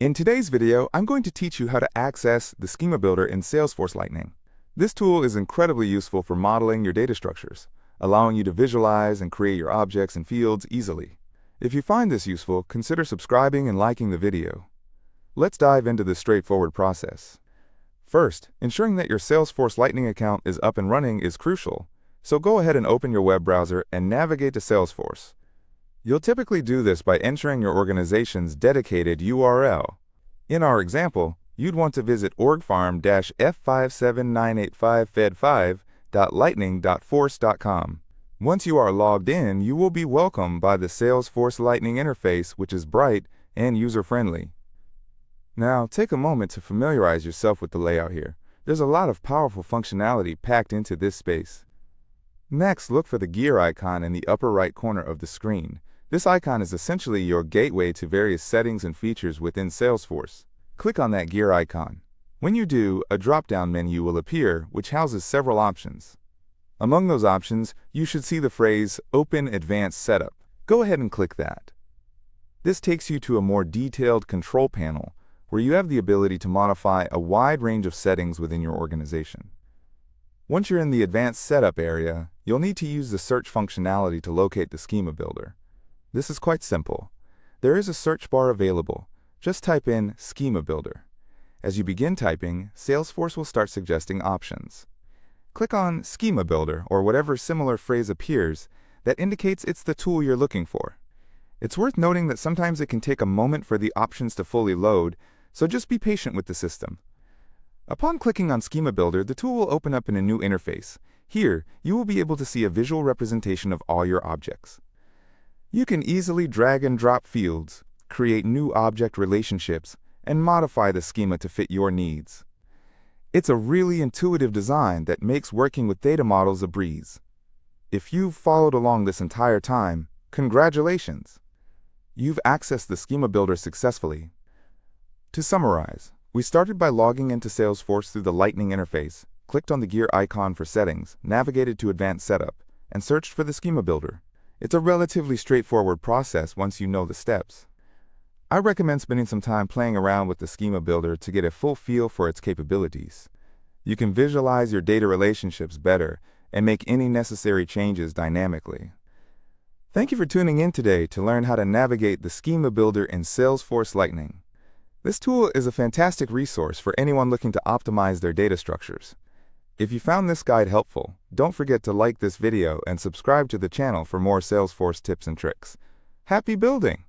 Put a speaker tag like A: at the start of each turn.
A: In today's video, I'm going to teach you how to access the Schema Builder in Salesforce Lightning. This tool is incredibly useful for modeling your data structures, allowing you to visualize and create your objects and fields easily. If you find this useful, consider subscribing and liking the video. Let's dive into this straightforward process. First, ensuring that your Salesforce Lightning account is up and running is crucial, so go ahead and open your web browser and navigate to Salesforce. You'll typically do this by entering your organization's dedicated URL. In our example, you'd want to visit org-farm-f57985fed5.lightning.force.com. Once you are logged in, you will be welcomed by the Salesforce Lightning interface, which is bright and user-friendly. Now, take a moment to familiarize yourself with the layout here. There's a lot of powerful functionality packed into this space. Next, look for the gear icon in the upper right corner of the screen. This icon is essentially your gateway to various settings and features within Salesforce. Click on that gear icon. When you do, a drop-down menu will appear, which houses several options. Among those options, you should see the phrase Open Advanced Setup. Go ahead and click that. This takes you to a more detailed control panel, where you have the ability to modify a wide range of settings within your organization. Once you're in the Advanced Setup area, you'll need to use the search functionality to locate the Schema Builder. This is quite simple. There is a search bar available. Just type in Schema Builder. As you begin typing, Salesforce will start suggesting options. Click on Schema Builder or whatever similar phrase appears that indicates it's the tool you're looking for. It's worth noting that sometimes it can take a moment for the options to fully load, so just be patient with the system. Upon clicking on Schema Builder, the tool will open up in a new interface. Here, you will be able to see a visual representation of all your objects. You can easily drag and drop fields, create new object relationships, and modify the schema to fit your needs. It's a really intuitive design that makes working with data models a breeze. If you've followed along this entire time, congratulations! You've accessed the Schema Builder successfully. To summarize, we started by logging into Salesforce through the Lightning interface, clicked on the gear icon for settings, navigated to Advanced Setup, and searched for the Schema Builder. It's a relatively straightforward process once you know the steps. I recommend spending some time playing around with the Schema Builder to get a full feel for its capabilities. You can visualize your data relationships better and make any necessary changes dynamically. Thank you for tuning in today to learn how to navigate the Schema Builder in Salesforce Lightning. This tool is a fantastic resource for anyone looking to optimize their data structures. If you found this guide helpful, don't forget to like this video and subscribe to the channel for more Salesforce tips and tricks. Happy building!